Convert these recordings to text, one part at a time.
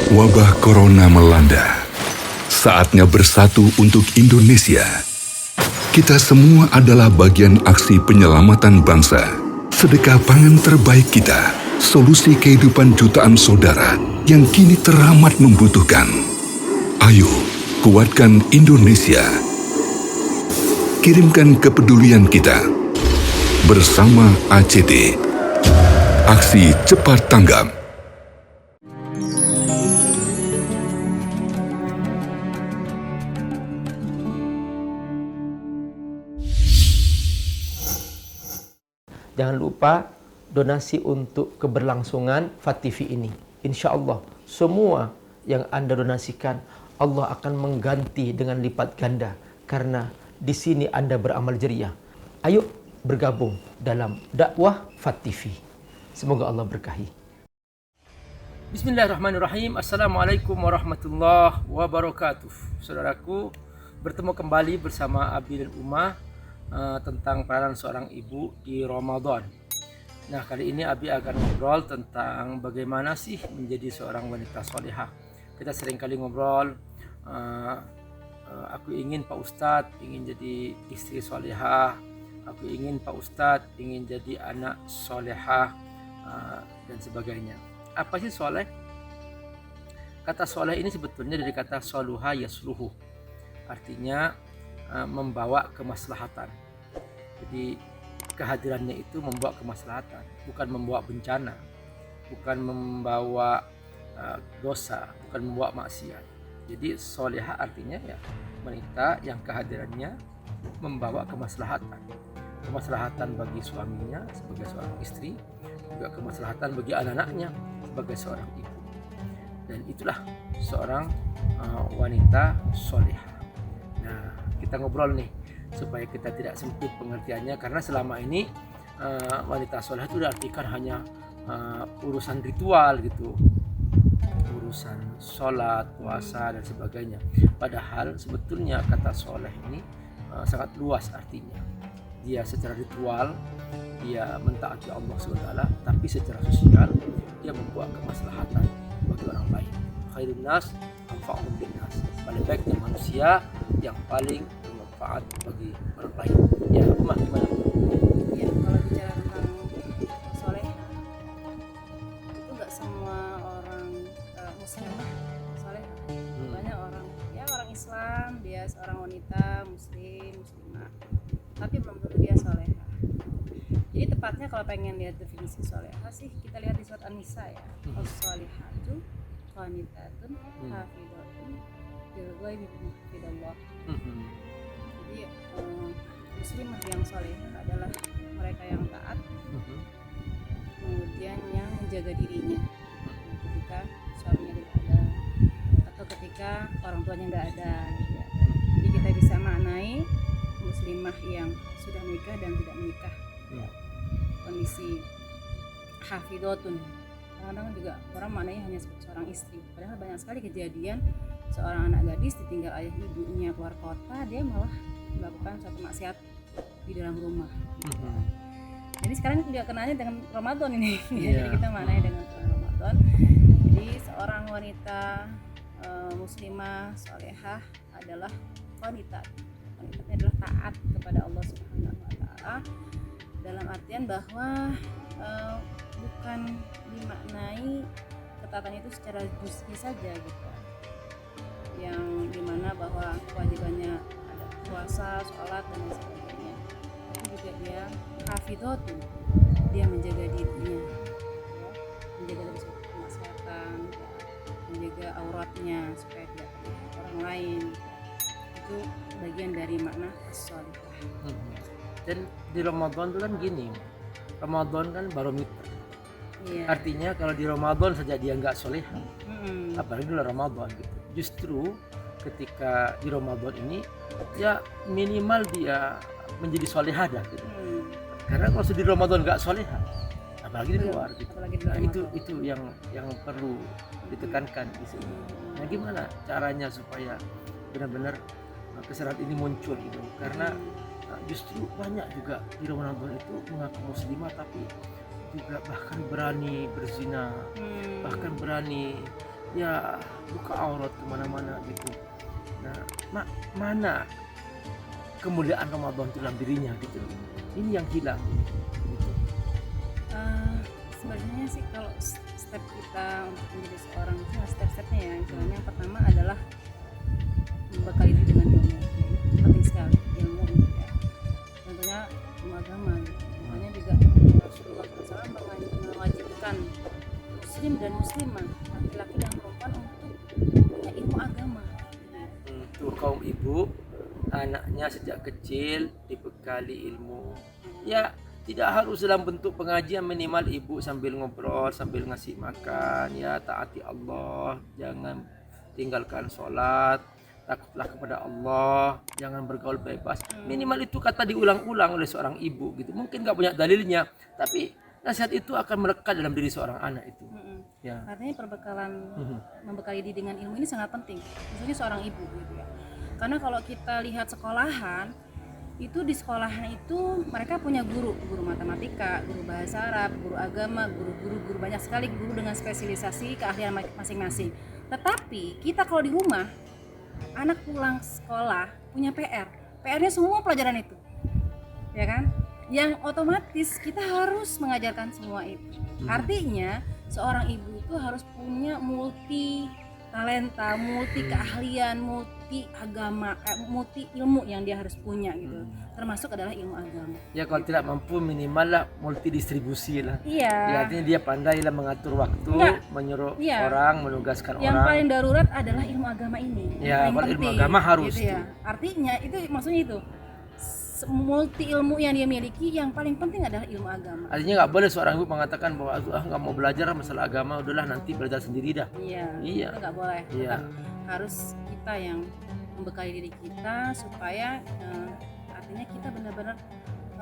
Wabah Corona melanda. Saatnya bersatu untuk Indonesia. Kita semua adalah bagian aksi penyelamatan bangsa. Sedekah pangan terbaik kita, solusi kehidupan jutaan saudara yang kini teramat membutuhkan. Ayo, kuatkan Indonesia. Kirimkan kepedulian kita. Bersama ACT. Aksi Cepat Tanggap. Jangan lupa donasi untuk keberlangsungan FAT TV ini. Insya Allah, semua yang Anda donasikan, Allah akan mengganti dengan lipat ganda. Karena di sini Anda beramal jariah. Ayo bergabung dalam dakwah FAT TV. Semoga Allah berkahi. Bismillahirrahmanirrahim. Assalamualaikum warahmatullahi wabarakatuh. Saudaraku, bertemu kembali bersama Abi dan Umah tentang peranan seorang ibu di Ramadan. Nah, kali ini Abi akan ngobrol tentang bagaimana sih menjadi seorang wanita solehah. Kita sering kali ngobrol, aku ingin Pak Ustadz ingin jadi istri solehah, aku ingin Pak Ustadz ingin jadi anak solehah, dan sebagainya. Apa sih soleh? Kata soleh ini sebetulnya dari kata soluha yasluhu, artinya membawa kemaslahatan. Jadi kehadirannya itu membawa kemaslahatan, bukan membawa bencana, bukan membawa dosa, bukan membawa maksiat. Jadi solehah artinya ya wanita yang kehadirannya membawa kemaslahatan. Kemaslahatan bagi suaminya sebagai seorang istri, juga kemaslahatan bagi anak-anaknya sebagai seorang ibu. Dan itulah seorang wanita solehah. Nah, kita ngobrol nih supaya kita tidak sempit pengertiannya, karena selama ini wanita soleh itu diartikan hanya urusan ritual gitu, urusan sholat, puasa dan sebagainya. Padahal sebetulnya kata soleh ini sangat luas artinya. Dia secara ritual dia mentaati Allah SWT, tapi secara sosial dia membuat kemaslahatan bagi orang lain. Khairun nas anfa'uhum linnas. Paling baik dari manusia yang paling bermanfaat bagi orang lain. Ya, Umar gimana? Ya, kalau bicara tentang soleh, itu nggak semua orang muslimah soleh. Banyak orang, ya orang Islam, dia seorang wanita muslimah, tapi belum tentu dia soleh. Jadi tepatnya kalau pengen lihat definisi solehah sih, kita lihat di surat An-Nisa ya. As-solihatu qanitatun hafidatun bil ghaibi bima hafidallah. Jadi muslimah yang solehah adalah mereka yang taat, kemudian yang menjaga dirinya ketika suaminya tidak ada atau ketika orang tuanya nggak ada gitu ya. Jadi kita bisa maknai muslimah yang sudah menikah dan tidak menikah ya. Kondisi hafidotun, kadang-kadang juga orang maknanya hanya seorang istri, padahal banyak sekali kejadian seorang anak gadis ditinggal ayah ibunya keluar kota, dia malah melakukan suatu maksiat di dalam rumah. Jadi sekarang juga kenanya dengan Ramadan ini. Jadi kita maknanya dengan Ramadan. Jadi seorang wanita muslimah solehah adalah wanita. Wanitanya adalah taat kepada Allah Subhanahu wa taala, dalam artian bahwa bukan dimaknai ketaatan itu secara juz'i saja gitu, yang dimana bahwa kewajibannya ada puasa, sholat dan lain sebagainya, tapi juga dia hafidhatun, dia menjaga dirinya ya, menjaga dari suatu kemaksiatan ya, menjaga auratnya supaya tidak terlihat orang lain ya. Itu bagian dari makna as-sholihah. Dan di Ramadan itu kan gini, Ramadan kan barometer. Iya. Artinya kalau di Ramadan saja dia nggak solehah, apalagi di Ramadan gitu. Justru ketika di Ramadan ini ya minimal dia menjadi solehah dah gitu. Karena kalau di Ramadan nggak solehah, apalagi di luar gitu. Nah, itu yang perlu ditekankan di sini. Nah, gimana caranya supaya benar-benar kesadaran ini muncul gitu? Karena justru banyak juga di Ramadan itu mengaku muslimah tapi juga bahkan berani berzina, bahkan berani ya buka aurat kemana-mana gitu. Nah, mana kemuliaan Ramadan itu dalam dirinya gitu. Ini yang hilang gitu. Sebenarnya sih kalau step kita untuk menjadi seorang itu step-stepnya ya. Misalnya yang pertama adalah membekali diri dengan ilmu. Penting sekali ilmu ya. Tentunya ilmu agama. Makanya juga Rasulullah SAW mewajibkan muslim dan muslimah, laki-laki dan perempuan untuk punya ilmu agama. Tuh kaum ibu, anaknya sejak kecil dibekali ilmu. Ya, tidak harus dalam bentuk pengajian, minimal ibu sambil ngobrol, sambil ngasih makan, ya taati Allah, jangan tinggalkan sholat, takutlah kepada Allah, jangan bergaul bebas. Minimal itu kata diulang-ulang oleh seorang ibu gitu. Mungkin nggak banyak dalilnya, tapi nasihat itu akan melekat dalam diri seorang anak itu. Ya. Artinya perbekalan membekali diri dengan ilmu ini sangat penting, khususnya seorang ibu gitu ya. Karena kalau kita lihat sekolahan, itu di sekolahan itu mereka punya guru matematika, guru bahasa Arab, guru agama, guru banyak sekali guru dengan spesialisasi keahlian masing-masing. Tetapi kita kalau di rumah, anak pulang sekolah punya PR-nya semua pelajaran itu, ya kan? Yang otomatis kita harus mengajarkan semua itu. Artinya seorang ibu itu harus punya multi talenta, multi keahlian, multi agama, multi ilmu yang dia harus punya gitu. Termasuk adalah ilmu agama. Ya kalau tidak mampu minimal lah multi distribusi lah. Iya. Ya, artinya dia pandai lah mengatur waktu, menyuruh orang, menugaskan yang orang. paling darurat adalah ilmu agama ini. Ya, kalau ilmu agama harus. Gitu ya. Artinya itu maksudnya itu multi ilmu yang dia miliki, yang paling penting adalah ilmu agama. Artinya nggak boleh seorang ibu mengatakan bahwa nggak mau belajar masalah agama, udahlah nanti belajar sendiri dah. Iya. Itu nggak boleh. Iya. Harus kita yang membekali diri kita supaya artinya kita benar-benar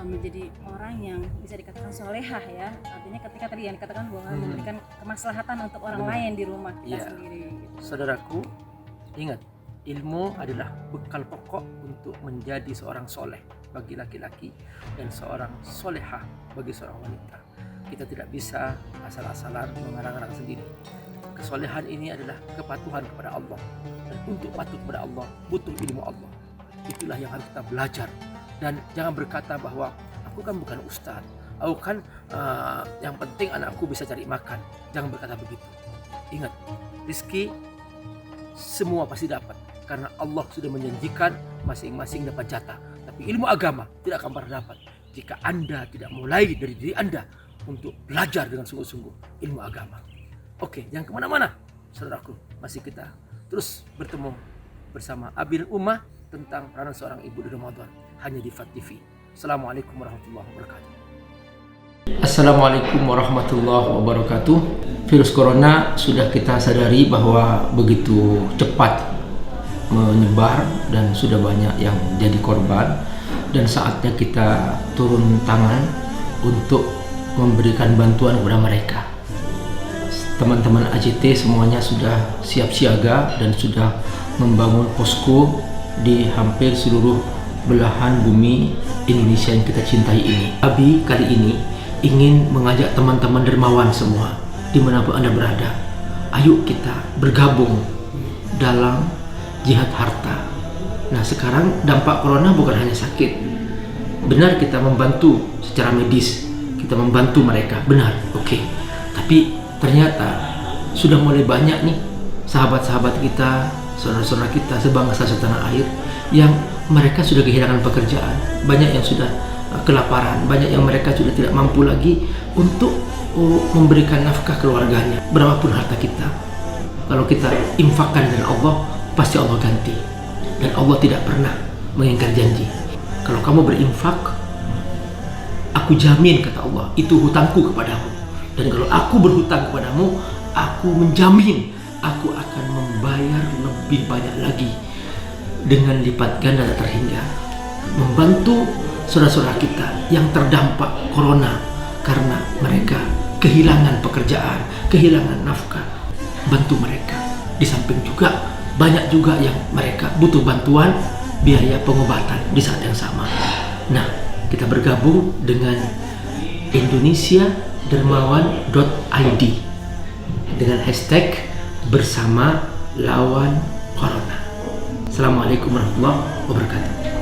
menjadi orang yang bisa dikatakan solehah ya. Artinya ketika tadi yang dikatakan bahwa memberikan kemaslahatan untuk orang lain di rumah kita sendiri. Gitu. Saudaraku, ingat, ilmu adalah bekal pokok untuk menjadi seorang soleh bagi laki-laki dan seorang solehah bagi seorang wanita. Kita tidak bisa asal-asalan mengarang-arang sendiri. Kesolehan ini adalah kepatuhan kepada Allah, dan untuk patuh kepada Allah butuh ilmu Allah. Itulah yang harus kita belajar, dan jangan berkata bahwa aku kan bukan ustaz, aku kan yang penting anakku bisa cari makan. Jangan berkata begitu. Ingat, rezeki semua pasti dapat, karena Allah sudah menjanjikan masing-masing dapat jatah. Tapi ilmu agama tidak akan pernah dapat jika Anda tidak mulai dari diri Anda untuk belajar dengan sungguh-sungguh ilmu agama. Oke, jangan kemana-mana, saudaraku. Masih kita terus bertemu bersama Abi dan Ummah tentang peranan seorang ibu di Ramadan, hanya di FAT TV. Assalamualaikum warahmatullahi wabarakatuh. Assalamualaikum warahmatullahi wabarakatuh. Virus corona sudah kita sadari bahwa begitu cepat menyebar dan sudah banyak yang jadi korban, dan saatnya kita turun tangan untuk memberikan bantuan kepada mereka. Teman-teman AJT semuanya sudah siap siaga dan sudah membangun posko di hampir seluruh belahan bumi Indonesia yang kita cintai ini. Abi kali ini ingin mengajak teman-teman dermawan semua dimanapun Anda berada, ayo kita bergabung dalam jihad harta. Nah, sekarang dampak corona bukan hanya sakit. Benar kita membantu secara medis, kita membantu mereka, benar, oke. Tapi ternyata sudah mulai banyak nih sahabat-sahabat kita, saudara-saudara kita sebangsa setanah air yang mereka sudah kehilangan pekerjaan, banyak yang sudah kelaparan, banyak yang mereka sudah tidak mampu lagi untuk memberikan nafkah keluarganya. Berapapun harta kita, kalau kita infakkan dengan Allah, pasti Allah ganti. Dan Allah tidak pernah mengingkar janji. Kalau kamu berinfak, aku jamin, kata Allah, itu hutangku kepadamu. Dan kalau aku berhutang kepadamu, aku menjamin aku akan membayar lebih banyak lagi dengan lipat ganda tak terhingga. Membantu saudara-saudara kita yang terdampak corona karena mereka kehilangan pekerjaan, kehilangan nafkah. Bantu mereka. Di samping juga banyak juga yang mereka butuh bantuan biaya pengobatan di saat yang sama. Nah, kita bergabung dengan indonesiadermawan.id dengan hashtag bersama lawan corona. Assalamualaikum warahmatullahi wabarakatuh.